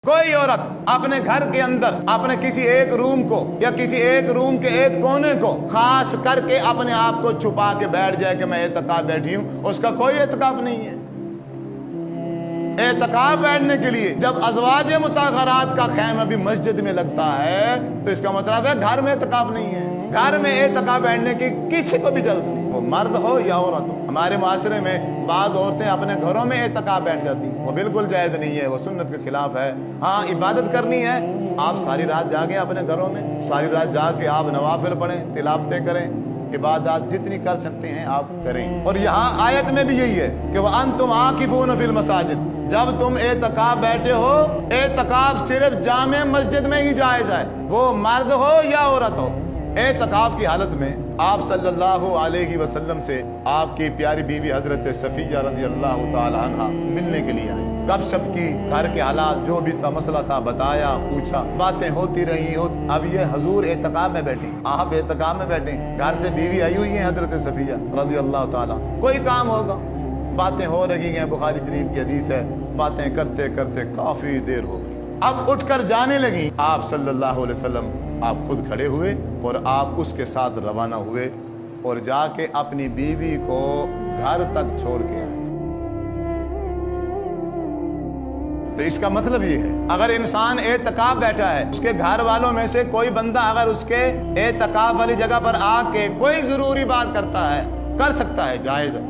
کوئی عورت اپنے گھر کے اندر اپنے کسی ایک روم کو یا کسی ایک روم کے ایک کونے کو خاص کر کے اپنے آپ کو چھپا کے بیٹھ جائے کہ میں اعتکاف بیٹھی ہوں، اس کا کوئی اعتکاف نہیں ہے۔ اعتکاف بیٹھنے کے لیے جب ازواج مطہرات کا خیمہ بھی مسجد میں لگتا ہے تو اس کا مطلب ہے گھر میں اعتکاف نہیں ہے۔ گھر میں اعتکاف بیٹھنے کی کسی کو بھی جلد نہیں، وہ مرد ہو یا عورت ہو۔ ہمارے معاشرے میں بعض عورتیں اپنے گھروں میں اعتکاف بیٹھ جاتی ہیں، وہ بالکل جائز نہیں ہے، وہ سنت کے خلاف ہے۔ ہاں عبادت کرنی ہے، آپ ساری رات جاگیں اپنے گھروں میں، ساری رات جا کے آپ نوافل پڑھیں، تلاوتیں کریں، عبادات جتنی کر سکتے ہیں آپ کریں۔ اور یہاں آیت میں بھی یہی ہے کہ وَأَنْتُمْ عَاكِفُونَ فِي الْمَسَاجِدِ، جب تم اعتکاف بیٹھے ہو، اعتکاف صرف جامع مسجد میں ہی جائز ہے، وہ مرد ہو یا عورت ہو۔ اعتکاف کی حالت میں آپ صلی اللہ علیہ وسلم سے آپ کی پیاری بیوی حضرت صفیہ رضی اللہ تعالی عنہ ملنے کے لیے آئے، گپ شپ کی، گھر کے حالات جو بھی تھا مسئلہ تھا بتایا، پوچھا، باتیں ہوتی رہی۔ اب یہ حضور اعتکاف میں بیٹھے، آپ اعتکاف میں بیٹھے، گھر سے بیوی آئی ہوئی ہیں حضرت صفیہ رضی اللہ تعالی، کوئی کام ہوگا، باتیں ہو رہی ہیں، بخاری شریف کی حدیث ہے، باتیں کرتے کرتے کافی دیر ہو گئی۔ اب اٹھ کر جانے لگی، آپ صلی اللہ علیہ وسلم آپ خود کھڑے ہوئے اور آپ اس کے ساتھ روانہ ہوئے اور جا کے اپنی بیوی کو گھر تک چھوڑ کے آئے۔ تو اس کا مطلب یہ ہے اگر انسان اعتکاف بیٹھا ہے، اس کے گھر والوں میں سے کوئی بندہ اگر اس کے اعتکاف والی جگہ پر آ کے کوئی ضروری بات کرتا ہے، کر سکتا ہے، جائز ہے،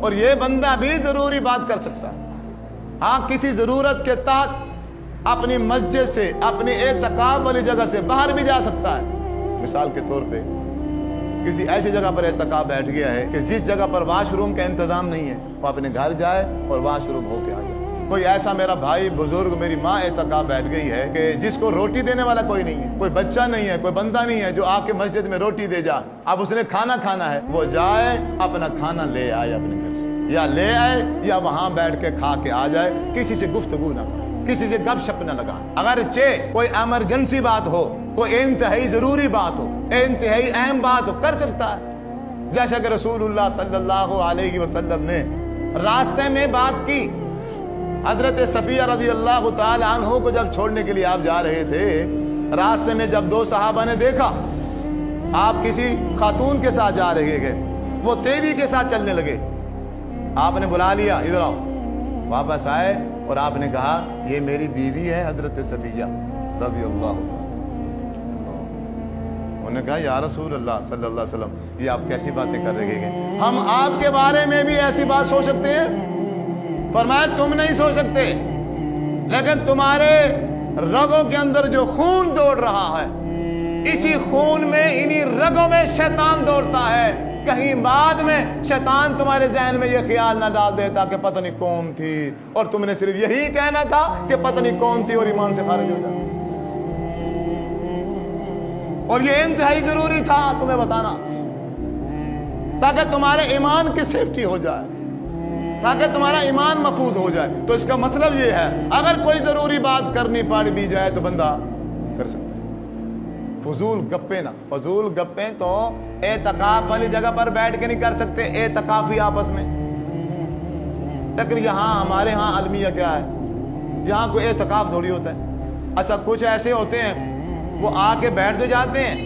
اور یہ بندہ بھی ضروری بات کر سکتا ہے۔ ہاں کسی ضرورت کے تحت اپنی مسجد سے، اپنی اعتکاف والی جگہ سے باہر بھی جا سکتا ہے۔ مثال کے طور پہ کسی ایسی جگہ پر اعتکاف بیٹھ گیا ہے کہ جس جگہ پر واش روم کا انتظام نہیں ہے، وہ اپنے گھر جائے اور واش روم ہو کے آ جائے۔ کوئی ایسا میرا بھائی بزرگ، میری ماں اعتکاف بیٹھ گئی ہے کہ جس کو روٹی دینے والا کوئی نہیں ہے، کوئی بچہ نہیں ہے، کوئی بندہ نہیں ہے جو آ کے مسجد میں روٹی دے جا۔ اب اس نے کھانا کھانا ہے، وہ جائے اپنا کھانا لے آئے اپنے گھر سے، یا لے آئے یا وہاں بیٹھ کے کھا کے آ جائے، کسی سے گفتگو نہ کرے، کسی سے گپ شپ نہ لگا۔ اگرچہ کوئی ایمرجنسی بات ہو، کوئی انتہائی ضروری بات ہو، انتہائی اہم بات ہو، کر سکتا ہے۔ جیسا کہ رسول اللہ صلی اللہ علیہ وسلم نے راستے میں بات کی، حضرت صفیہ رضی اللہ تعالی عنہ کو جب چھوڑنے کے لیے آپ جا رہے تھے، راستے میں جب دو صحابہ نے دیکھا آپ کسی خاتون کے ساتھ جا رہے گئے، وہ تیزی کے ساتھ چلنے لگے، آپ نے بلا لیا، ادھر آؤ، واپس آئے اور آپ نے کہا یہ میری بیوی ہے حضرت صفیہ رضی اللہ عنہ۔ انہوں نے کہا یا رسول اللہ صلی اللہ علیہ وسلم، یہ آپ کیسی باتیں کر رہے ہیں؟ ہم آپ کے بارے میں بھی ایسی بات سوچ سکتے ہیں؟ فرمایا تم نہیں سوچ سکتے، لیکن تمہارے رگوں کے اندر جو خون دوڑ رہا ہے، اسی خون میں، انہی رگوں میں شیطان دوڑتا ہے۔ کہیں بعد میں شیطان تمہارے ذہن میں یہ خیال نہ ڈال دیتا کہ پتہ نہیں کون تھی، اور تم نے صرف یہی کہنا تھا کہ پتہ نہیں کون تھی اور ایمان سے خارج ہو جاتا۔ اور یہ انتہائی ضروری تھا تمہیں بتانا تاکہ تمہارے ایمان کی سیفٹی ہو جائے، تاکہ تمہارا ایمان محفوظ ہو جائے۔ تو اس کا مطلب یہ ہے اگر کوئی ضروری بات کرنی پڑ بھی جائے تو بندہ کر سکتا ہے۔ فضول گپیں نہ، فضول گپیں تو اعتکاف والی جگہ پر بیٹھ کے نہیں کر سکتے، اعتکافی آپس میں۔ لیکن یہاں ہمارے ہاں المیہ کیا ہے، یہاں کوئی اعتکاف تھوڑی ہوتا ہے۔ اچھا کچھ ایسے ہوتے ہیں وہ آ کے بیٹھ تو جاتے ہیں،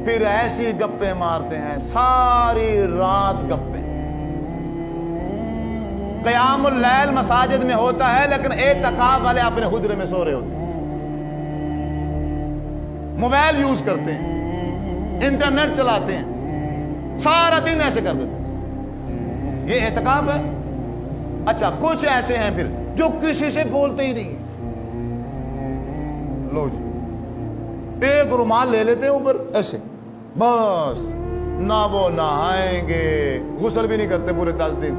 پھر ایسی گپیں مارتے ہیں، ساری رات گپیں۔ قیام اللیل مساجد میں ہوتا ہے، لیکن اعتکاف والے اپنے حجرے میں سو رہے ہوتے ہیں، موبائل یوز کرتے ہیں، انٹرنیٹ چلاتے ہیں، سارا دن ایسے کر دیتے ہیں۔ یہ اعتکاف ہے؟ اچھا کچھ ایسے ہیں پھر جو کسی سے بولتے ہی نہیں، لو جی ایک رومال لے لیتے ہیں اوپر ایسے، بس نہ وہ نہائیں گے، غسل بھی نہیں کرتے پورے 10 دن۔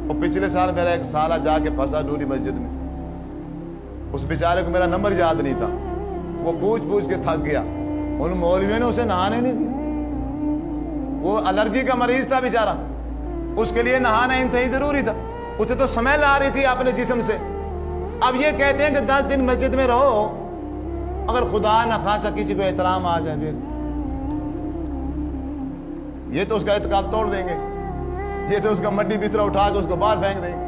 اور پچھلے سال میرا ایک سالہ جا کے پھنسا نوری مسجد میں، اس بیچارے کو میرا نمبر یاد نہیں تھا، وہ پوچھ پوچھ کے تھک گیا، ان مولویوں نے اسے نہانے نہیں دیا، وہ الرجی کا مریض تھا بیچارہ، اس کے لیے نہانا انتہائی ضروری تھا، اسے تو سمیل آ رہی تھی اپنے جسم سے۔ اب یہ کہتے ہیں کہ 10 دن مسجد میں رہو، اگر خدا نہ خاصہ کسی کو احترام آ جائے پھر یہ تو اس کا اعتکاف توڑ دیں گے، یہ تو اس کا مٹی بستر اٹھا کے اس کو باہر پھینک دیں گے۔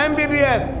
MBBS,